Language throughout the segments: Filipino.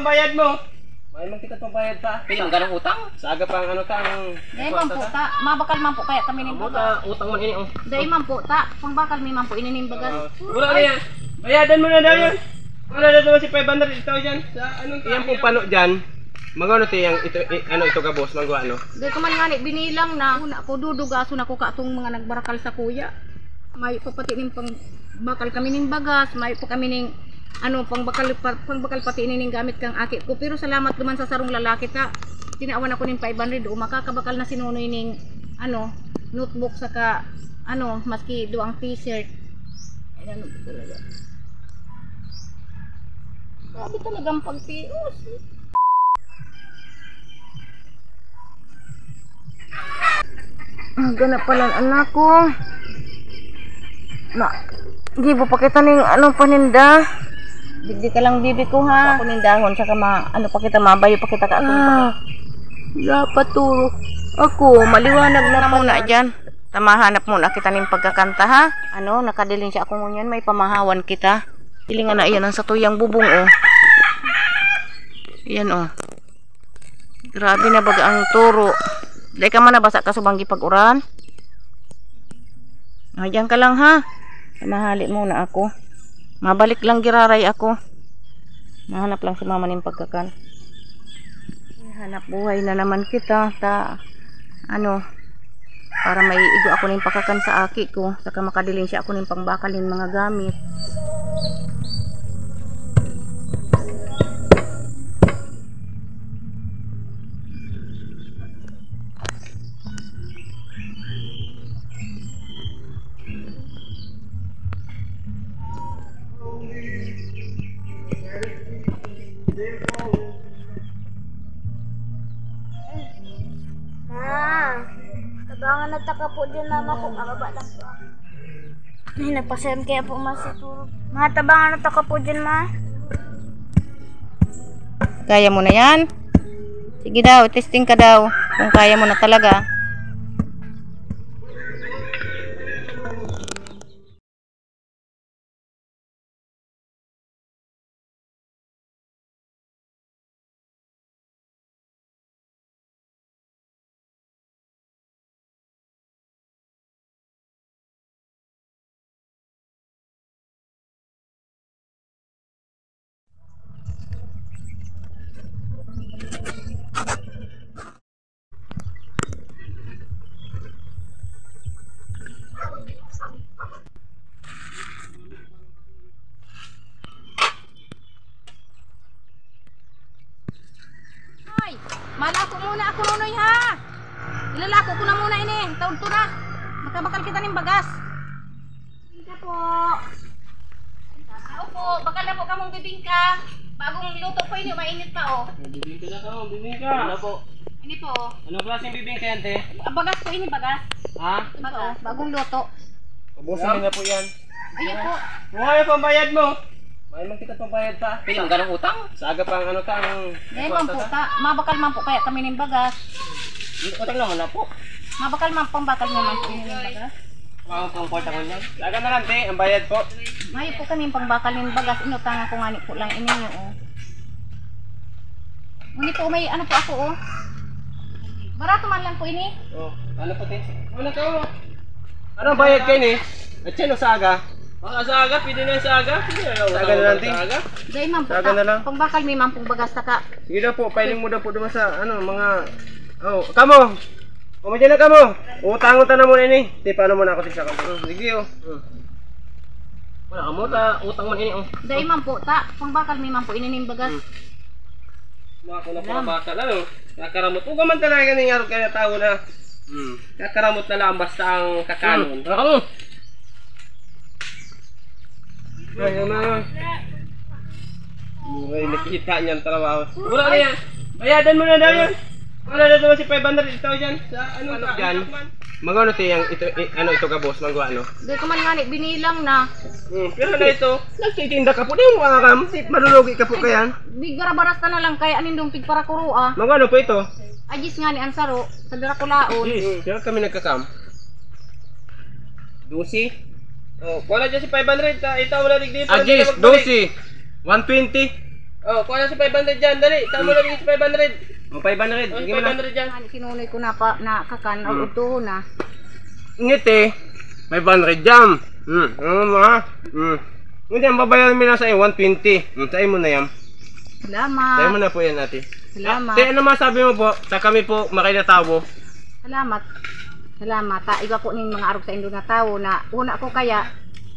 pambayad mo. May man kita pambayad pa. Pilang ganang utang. Sa aga pang ano ka ang... Dahil man po ta, mabakal man po kaya kami ning bagas. Utang man ini oh. Dahil man po ta, pangbakal mi man po inining bagas. Mura na yan. Bayadan mo na daw yan. Wala na naman si 500 itaw dyan. Sa anong ka? Iyan pong pano dyan. Magano ti yang ito ito ka boss manggo ano. Dahil ko man nga binilang na una ko dudugaso na ko katong mga nagbarakal sa kuya. May papati ning pangbakal kami ning bagas, may pa kami ning ano pangbakal pati ning gamit kang akit ko. Pero salamat naman sa sarong lalaki ta. Tinaawan ako ning 500 o makakabakal na sinunoy ning ano notebook saka ano maski duang t-shirt. Ay ano talaga. Grabe talagang pagtios. Ganap pala anak ko. Na, gibo pa kita ning ano paninda. Digdi ka lang bibi ko ha. Panindahon saka ano pa kita mabayo pa kita ka dapat turo. Ako maliwanag na muna diyan. Tamahanap muna kita ning pagkakanta ha. Ano, nakadiling siya ako ngunyan may pamahawan kita. Ilingan na iyan ang satuyang bubong oh. Iyan oh. Grabe na baga ang turo. Dahil ka man nabasa ka subang gipag-uran. Diyan ka lang ha. Mahali muna ako. Mabalik lang giraray ako. Mahanap lang si mama ng pagkakan. Hanap buhay na naman kita. Ano, para may igo ako ng pagkakan sa aki ko. Saka makadiling siya ako ng pangbakalin mga gamit. Tabangan na taka po din mama ko, mababa lang po. Ay, nagpasayam kaya po masituro. Ma, tabangan na taka po din ma. Kaya mo na yan? Sige daw, testing ka daw. Kung kaya mo na talaga. Malako muna ako nunoy ha. Ilalako ko na muna ini. Taon to na. Makabakal kita ng bagas. Bibingka po. Tao po. Bakal na po kamong bibingka. Bagong luto po ini. Mainit pa oh. Bibingka na ka, bibingka. Ano po? Ini po. Anong klaseng bibingka yan, te? Bagas po ini bagas. Ha? Bagas. Bagong luto. Ubusin na po yan. Ayun po. Mukha yung pambayad mo. May man kita pambayad pa. Pilang ganang utang. Sa aga pang ano ka ang... Dahil man po ta. Mabakal man po kaya kami ng bagas. Utang naman na po. Mabakal man pangbakal naman po ini ng bagas. Mga pangporta ko niyan. Sa aga na lang, te. Ang bayad po. May po kami pangbakal ng bagas. Inutang ako nga ni po lang ini nyo oh. Ngunit po may ano po ako oh. Barato man lang po ini. Oh, ano po, te? Ano ka mo? Anong bayad kayo ni? At sino sa aga? Mga sa aga, pwede na sa aga. Sa aga na lang, te. Dahil man po Saga na lang. pangbakal may man pong bagas taka. Sige na po, pailing mo daw po doon sa ano, mga... Oh, kamo! Kumadyan na kamo! Utang-utang na muna ini. Te, paano muna ako sa kamo? Sige oh. Wala ka mo utang man ini oh. Dahil man po ta, pangbakal may man po inining bagas. Mga ko na po bakal, ano? Kakaramot. Huwag man talaga ng araw kaya tao na. Kakaramot na lang basta ang kakanon. Wala ka mo. Ay, ano? May nakikita niyan trabaho. Mura na yan. Bayadan mo na daw yan. Wala na naman si 500 itaw dyan. Sa ano dyan? Magano ti yang ito ano ito ka boss manggo ano? Dahil ko man nga binilang na. Pero na ito, nagtitinda ka po din mga kam. Malulugi ka po kayan. Bigara-baras ka na lang kaya anindong pig para kurua. Magano po ito? Ajis nga ni ansaro sa Draculaon. Pero kami nagkakam. Dusi. Oh, wala dyan si 500. Itaw mo na dito. Agis, 12. 120. Oh, kuha na si 500 dyan, dali. Saan mo nabigyan si 500? Oh, 500. Oh, Bigyan mo na. 500 dyan. Sinunoy ko na pa na kakan o utuho na. Ngiti, 500 jam. Ano ha? Hindi, ang babayaran mo lang sa iyo, 120. Sa'yo mo na yan. Sa'yo mo Salamat. na po yan, ate. Salamat. Te, ano masabi mo po? Sa kami po, makinatawo. Salamat. Salamat. Iba ko ning mga arog sa indo na tao na una ko kaya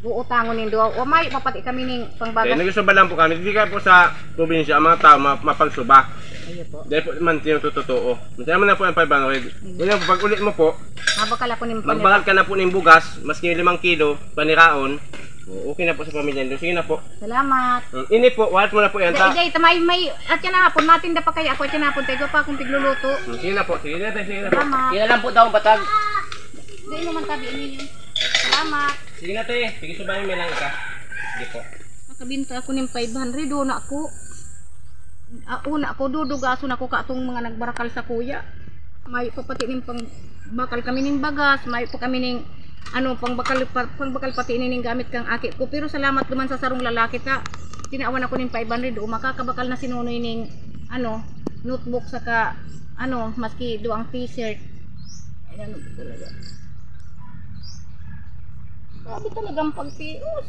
uutangon nindo. O may papati kami ning Kaya pangbagas. nagsuba lang po kami. Hindi ka po sa probinsya, ang mga tao mapagsuba. Ayo po. Dahil po man sino totoo. Sa'yo mo na po yung 500. Yan po, pag ulit mo po, Mabakal ako ning magbagal ka na po ng bugas, maski 5 kilo, paniraon. Okay na po sa pamilya nyo. Sige na po. Salamat. Ini po, walat mo na po yan. Day, may at yan hapon matinda pa kaya ako at yan hapon tayo pa akong pigluluto. Sige na po, sige na po. Salamat. Yan na lang po daw ang batag. Dahil naman tabi ninyo. Salamat. Sige na te, sige subahin mo lang ka. Sige po. Nakabinta ako ng 500 doon ako. Una ako dudugason ako katong mga nagbarakal sa kuya. May papati ning pang bakal kami ning bagas, may pa kami ning pangbakal pati ning gamit kang aki ko. Pero salamat duman sa sarong lalaki ka. Tinawan ako ning 500 do makakabakal na sinunoy ning notebook saka maski duang t-shirt. Ay ano talaga. Grabe talagang pagtios.